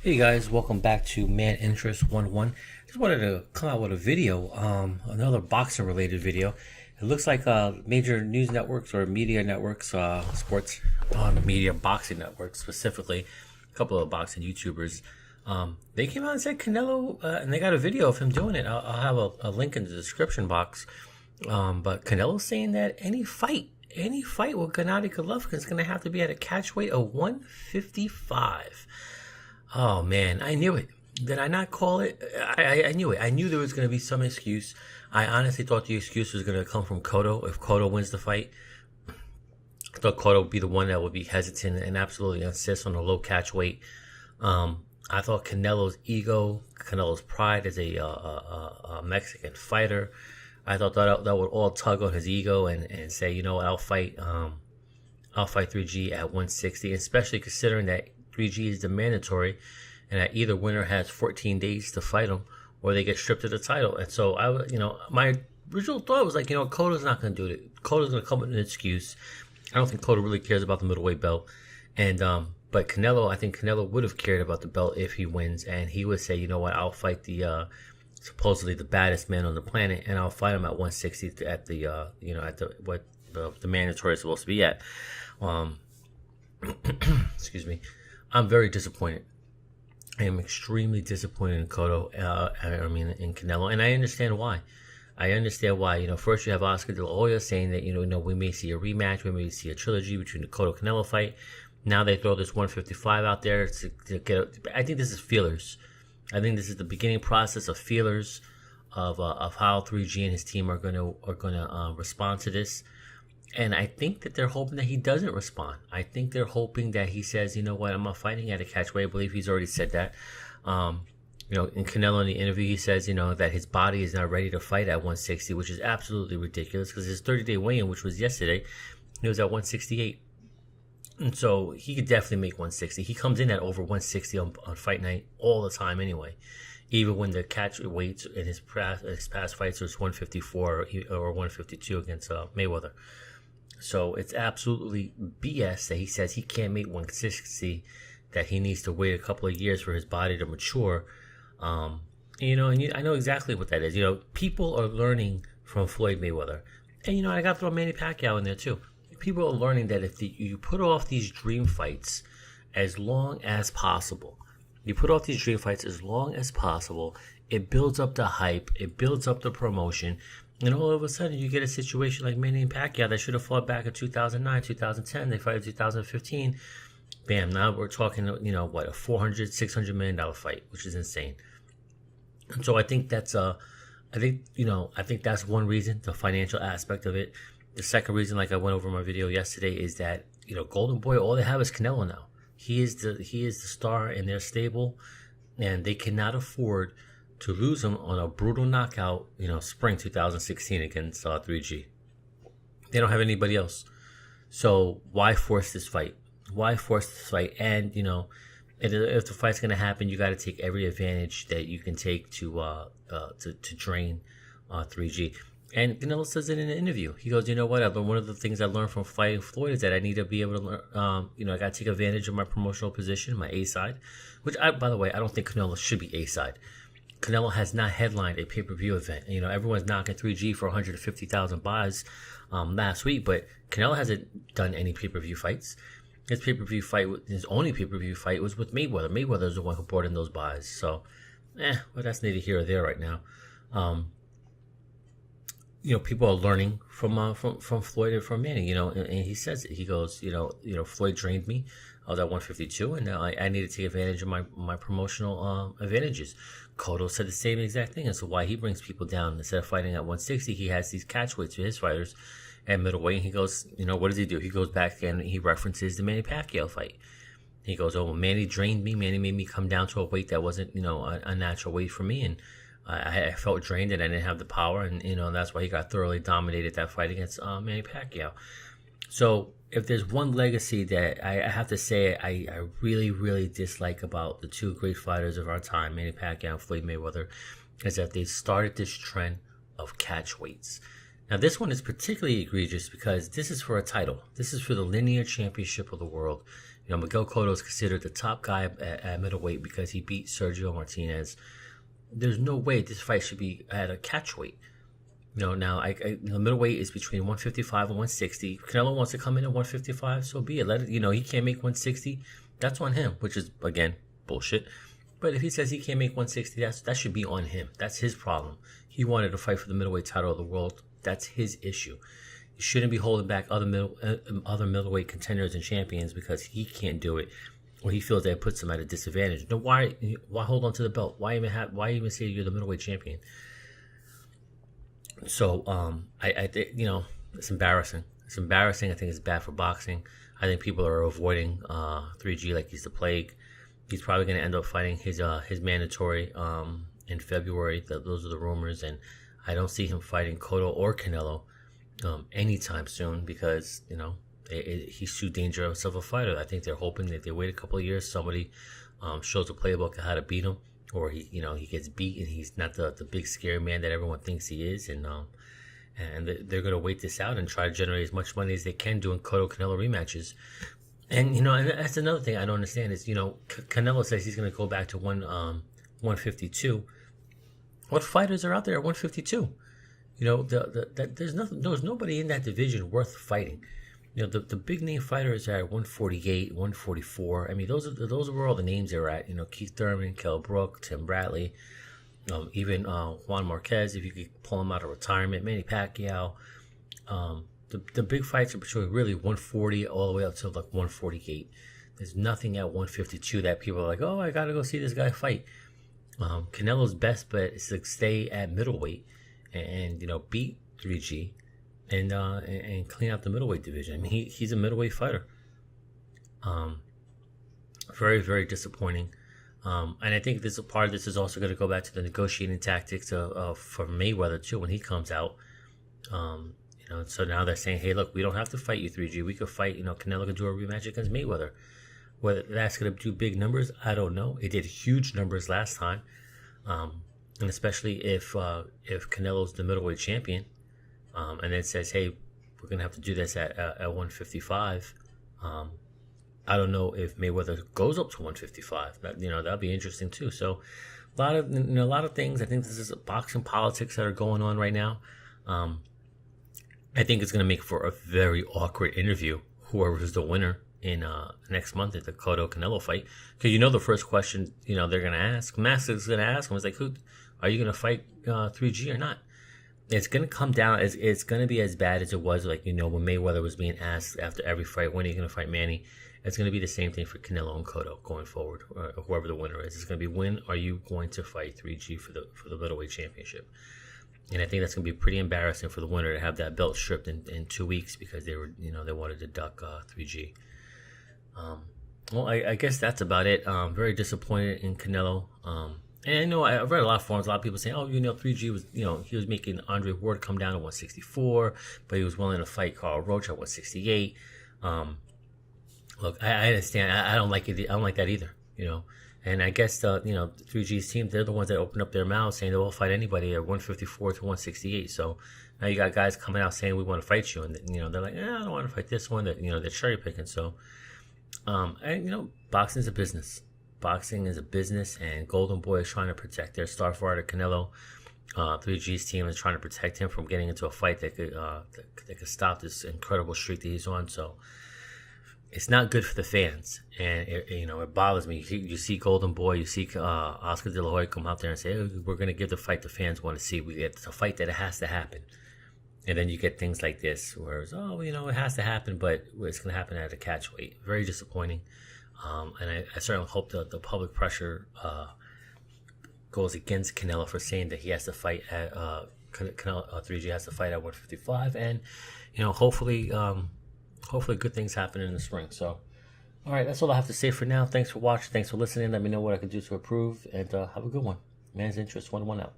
Hey guys, welcome back to Man Interest 11. Just wanted to come out with a video, another boxing related video. It looks like major news networks or media networks, sports media, boxing networks specifically, a couple of boxing YouTubers, they came out and said Canelo, and they got a video of him doing it. I'll have a link in the description box. But Canelo's saying that any fight with Gennady Golovkin is going to have to be at a catch weight of 155. Oh man, I knew it. Did I not call it? I knew it. I knew there was going to be some excuse. I honestly thought the excuse was going to come from Cotto. If Cotto wins the fight, I thought Cotto would be the one that would be hesitant and absolutely insist on a low catch weight. I thought Canelo's ego, Canelo's pride as a Mexican fighter, I thought that would all tug on his ego and say, you know what, I'll fight 3G at 160, especially considering that 3G is the mandatory, and that either winner has 14 days to fight him, or they get stripped of the title. And so my original thought was like, Cotto's not going to do it. Cotto's going to come with an excuse. I don't think Cotto really cares about the middleweight belt, and but Canelo, I think Canelo would have cared about the belt if he wins, and he would say, you know what, I'll fight the supposedly the baddest man on the planet, and I'll fight him at 160 at the at the mandatory is supposed to be at. Excuse me. I'm very disappointed. I am extremely disappointed in Cotto. In Canelo, and I understand why. First you have Oscar De La Hoya saying that we may see a rematch, we may see a trilogy between the Cotto Canelo fight. Now they throw this 155 out there to get. I think this is feelers. I think this is the beginning process of feelers of how 3G and his team are gonna respond to this. And I think that they're hoping that he doesn't respond. I think they're hoping that he says, you know what, I'm not fighting at a catchweight. I believe he's already said that. In Canelo in the interview, he says, that his body is not ready to fight at 160, which is absolutely ridiculous because his 30-day weigh-in, which was yesterday, he was at 168. And so he could definitely make 160. He comes in at over 160 on fight night all the time anyway. Even when the catch weights in his past fights was 154 or 152 against Mayweather. So it's absolutely BS that he says he can't make 160, that he needs to wait a couple of years for his body to mature. I know exactly what that is. People are learning from Floyd Mayweather. And, I got to throw Manny Pacquiao in there too. People are learning that if you put off these dream fights as long as possible, it builds up the hype, it builds up the promotion. And all of a sudden, you get a situation like Manny and Pacquiao that should have fought back in 2009, 2010. They fought in 2015. Bam, now we're talking, a $400, $600 million fight, which is insane. And so I think that's that's one reason, the financial aspect of it. The second reason, like I went over in my video yesterday, is that, Golden Boy, all they have is Canelo now. He is the star in their stable, and they cannot afford to lose him on a brutal knockout, spring 2016 against 3G. They don't have anybody else. So why force this fight? And, if the fight's going to happen, you got to take every advantage that you can take to drain 3G. And Canelo says it in an interview. He goes, one of the things I learned from fighting Floyd is that I need to be able to learn, I got to take advantage of my promotional position, my A side, which by the way, I don't think Canelo should be A side. Canelo has not headlined a pay-per-view event. Everyone's knocking 3G for 150,000 buys last week, but Canelo hasn't done any pay-per-view fights. His only pay-per-view fight was with Mayweather. Mayweather's the one who brought in those buys. So, well, that's neither here or there right now. People are learning from Floyd and from Manny. And he says it. He goes, Floyd drained me. I was at 152, and now I need to take advantage of my promotional advantages. Cotto said the same exact thing, and so why he brings people down instead of fighting at 160, he has these catch weights for his fighters at middleweight. And he goes, what does he do? He goes back and he references the Manny Pacquiao fight. He goes, well, Manny drained me. Manny made me come down to a weight that wasn't, a natural weight for me, and I felt drained and I didn't have the power, and that's why he got thoroughly dominated that fight against Manny Pacquiao. So if there's one legacy that I have to say I really, really dislike about the two great fighters of our time, Manny Pacquiao and Floyd Mayweather, is that they started this trend of catch weights. Now this one is particularly egregious because this is for a title. This is for the linear championship of the world. Miguel Cotto is considered the top guy at middleweight because he beat Sergio Martinez. There's no way this fight should be at a catchweight. Now the middleweight is between 155 and 160. Canelo wants to come in at 155, so be it. Let it. He can't make 160. That's on him, which is again bullshit. But if he says he can't make 160, that should be on him. That's his problem. He wanted to fight for the middleweight title of the world. That's his issue. He shouldn't be holding back other middleweight contenders and champions because he can't do it, or he feels that it puts him at a disadvantage. No, why hold on to the belt? Why even say you're the middleweight champion? So I think it's embarrassing. It's embarrassing. I think it's bad for boxing. I think people are avoiding 3G like he's the plague. He's probably going to end up fighting his mandatory in February. Those are the rumors, and I don't see him fighting Cotto or Canelo anytime soon because he's too dangerous of a fighter. I think they're hoping that they wait a couple of years, somebody shows a playbook of how to beat him, or he gets beat and he's not the big scary man that everyone thinks he is, and they're going to wait this out and try to generate as much money as they can doing Cotto Canelo rematches. And and that's another thing I don't understand is Canelo says he's going to go back to 152. What fighters are out there at 152? There's nobody in that division worth fighting. The big name fighters are at 148, 144. I mean, those were all the names they were at. Keith Thurman, Kell Brook, Tim Bradley, even Juan Marquez, if you could pull him out of retirement, Manny Pacquiao. The big fights are between really 140 all the way up to like 148. There's nothing at 152 that people are like, oh, I got to go see this guy fight. Canelo's best bet is to stay at middleweight and beat 3G and clean out the middleweight division. I mean, he's a middleweight fighter. Very, very disappointing. And I think this part of this is also going to go back to the negotiating tactics for Mayweather too when he comes out. So now they're saying, hey, look, we don't have to fight you 3G. We could fight. Canelo could do a rematch against Mayweather. Whether that's going to do big numbers, I don't know. It did huge numbers last time, and especially if Canelo's the middleweight champion, and then says, hey, we're going to have to do this at 155. I don't know if Mayweather goes up to 155. That'll be interesting too. So a lot of things. I think this is boxing politics that are going on right now. I think it's going to make for a very awkward interview, whoever's the winner in next month at the Cotto Canelo fight. Because the first question they're going to ask, Max is going to ask him, is like, who are you going to fight 3G or not? It's going to come down, it's going to be as bad as it was when Mayweather was being asked after every fight, when are you going to fight Manny? It's going to be the same thing for Canelo and Cotto going forward, or whoever the winner is. It's going to be, when are you going to fight 3G for the middleweight championship? And I think that's going to be pretty embarrassing for the winner to have that belt stripped in 2 weeks because they wanted to duck 3G. Well, I guess that's about it. Very disappointed in Canelo. And I've read a lot of forums, a lot of people saying, 3G was, he was making Andre Ward come down to 164, but he was willing to fight Carl Roach at 168. Look, I understand. I don't like it. I don't like that either, And I guess 3G's team, they're the ones that opened up their mouths saying they'll fight anybody at 154 to 168. So now you got guys coming out saying we want to fight you, and they're like, I don't want to fight this one. That they're cherry picking. So, boxing is a business. Boxing is a business, and Golden Boy is trying to protect their star fighter Canelo. 3G's team is trying to protect him from getting into a fight that could stop this incredible streak that he's on. So it's not good for the fans, and it bothers me. You see Golden Boy, you see Oscar De La Hoya come out there and say, we're going to give the fight the fans want to see. We get a fight that it has to happen. And then you get things like this, where it's, it has to happen, but it's going to happen at a catchweight. Very disappointing. And I certainly hope that the public pressure goes against Canelo for saying that he has to fight at 3G has to fight at 155, and hopefully good things happen in the spring. So, all right, that's all I have to say for now. Thanks for watching. Thanks for listening. Let me know what I can do to improve, and have a good one. Man's Interest 1-1 out.